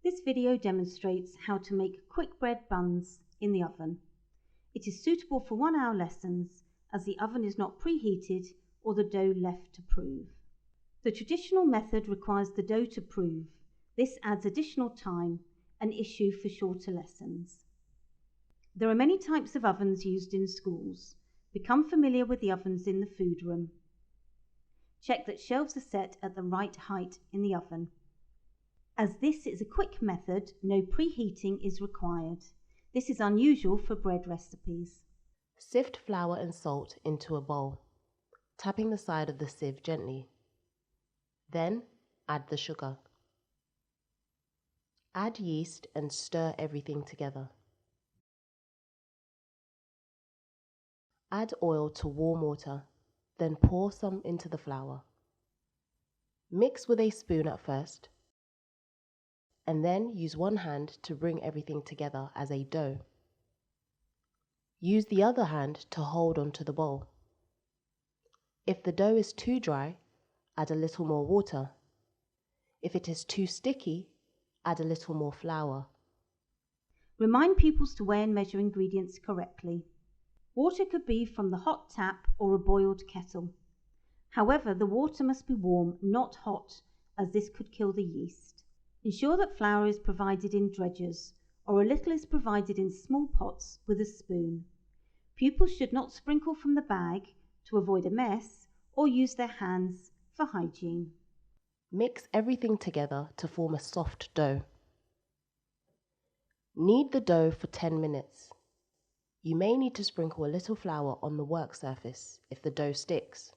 This video demonstrates how to make quick bread buns in the oven. It is suitable for 1-hour lessons as the oven is not preheated or the dough left to prove. The traditional method requires the dough to prove. This adds additional time, an issue for shorter lessons. There are many types of ovens used in schools. Become familiar with the ovens in the food room. Check that shelves are set at the right height in the oven. As this is a quick method, no preheating is required. This is unusual for bread recipes. Sift flour and salt into a bowl, tapping the side of the sieve gently. Then add the sugar. Add yeast and stir everything together. Add oil to warm water, then pour some into the flour. Mix with a spoon at first, and then use one hand to bring everything together as a dough. Use the other hand to hold onto the bowl. If the dough is too dry, add a little more water. If it is too sticky, add a little more flour. Remind pupils to weigh and measure ingredients correctly. Water could be from the hot tap or a boiled kettle. However, the water must be warm, not hot, as this could kill the yeast. Ensure that flour is provided in dredgers, or a little is provided in small pots with a spoon. Pupils should not sprinkle from the bag to avoid a mess, or use their hands for hygiene. Mix everything together to form a soft dough. Knead the dough for 10 minutes. You may need to sprinkle a little flour on the work surface if the dough sticks.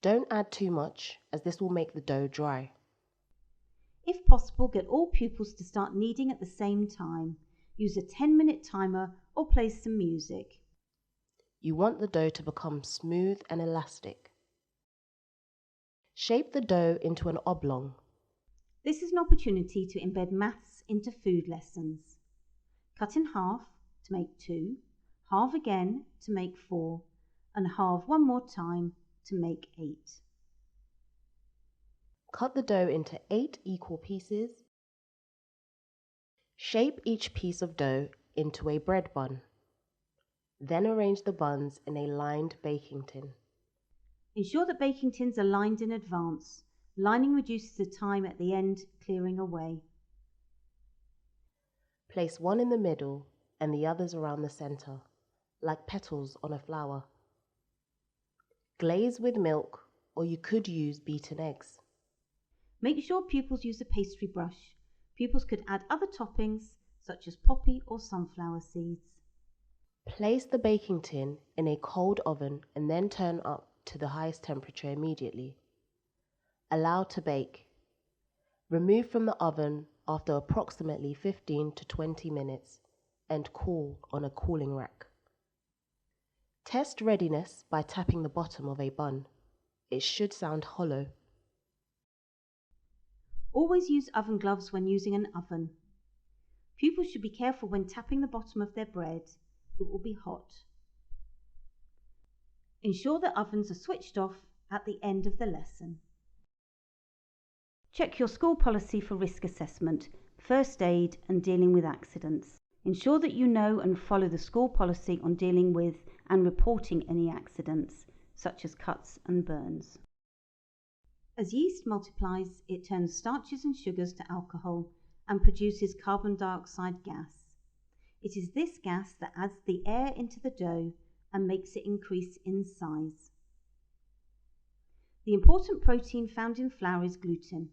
Don't add too much, as this will make the dough dry. If possible, get all pupils to start kneading at the same time. Use a 10-minute timer or play some music. You want the dough to become smooth and elastic. Shape the dough into an oblong. This is an opportunity to embed maths into food lessons. Cut in half to make 2, halve again to make 4, and halve one more time to make 8. Cut the dough into 8 equal pieces. Shape each piece of dough into a bread bun. Then arrange the buns in a lined baking tin. Ensure that baking tins are lined in advance. Lining reduces the time at the end, clearing away. Place one in the middle and the others around the center, like petals on a flower. Glaze with milk, or you could use beaten eggs. Make sure pupils use a pastry brush. Pupils could add other toppings, such as poppy or sunflower seeds. Place the baking tin in a cold oven and then turn up to the highest temperature immediately. Allow to bake. Remove from the oven after approximately 15 to 20 minutes and cool on a cooling rack. Test readiness by tapping the bottom of a bun. It should sound hollow. Always use oven gloves when using an oven. Pupils should be careful when tapping the bottom of their bread. It will be hot. Ensure that ovens are switched off at the end of the lesson. Check your school policy for risk assessment, first aid and dealing with accidents. Ensure that you know and follow the school policy on dealing with and reporting any accidents, such as cuts and burns. As yeast multiplies, it turns starches and sugars to alcohol and produces carbon dioxide gas. It is this gas that adds the air into the dough and makes it increase in size. The important protein found in flour is gluten.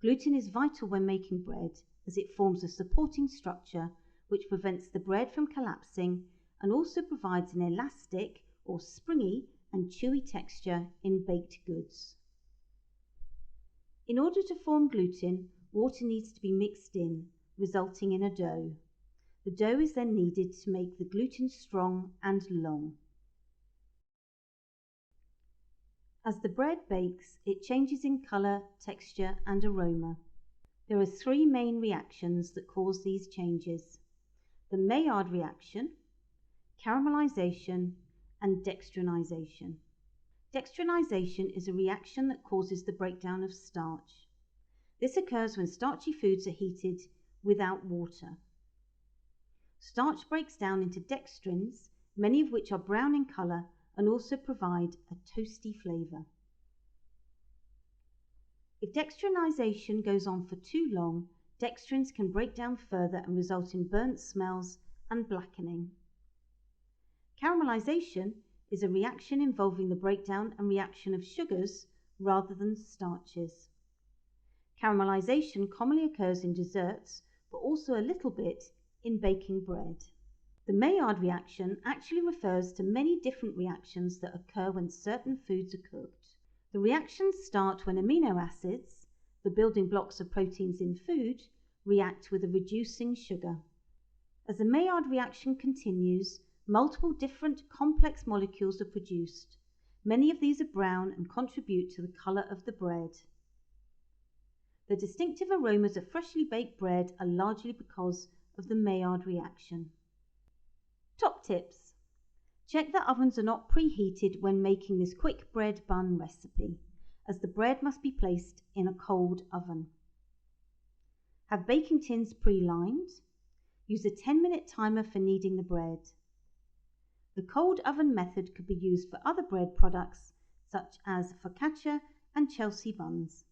Gluten is vital when making bread as it forms a supporting structure which prevents the bread from collapsing and also provides an elastic or springy and chewy texture in baked goods. In order to form gluten, water needs to be mixed in, resulting in a dough. The dough is then kneaded to make the gluten strong and long. As the bread bakes, it changes in colour, texture and aroma. There are 3 main reactions that cause these changes: the Maillard reaction, caramelization and dextrinization. Dextrinization is a reaction that causes the breakdown of starch. This occurs when starchy foods are heated without water. Starch breaks down into dextrins, many of which are brown in colour and also provide a toasty flavour. If dextrinization goes on for too long, dextrins can break down further and result in burnt smells and blackening. Caramelization is a reaction involving the breakdown and reaction of sugars rather than starches. Caramelization commonly occurs in desserts, but also a little bit in baking bread. The Maillard reaction actually refers to many different reactions that occur when certain foods are cooked. The reactions start when amino acids, the building blocks of proteins in food, react with a reducing sugar. As the Maillard reaction continues, multiple different complex molecules are produced. Many of these are brown and contribute to the colour of the bread. The distinctive aromas of freshly baked bread are largely because of the Maillard reaction. Top tips. Check that ovens are not preheated when making this quick bread bun recipe, as the bread must be placed in a cold oven. Have baking tins pre-lined. Use a 10-minute timer for kneading the bread. The cold oven method could be used for other bread products such as focaccia and Chelsea buns.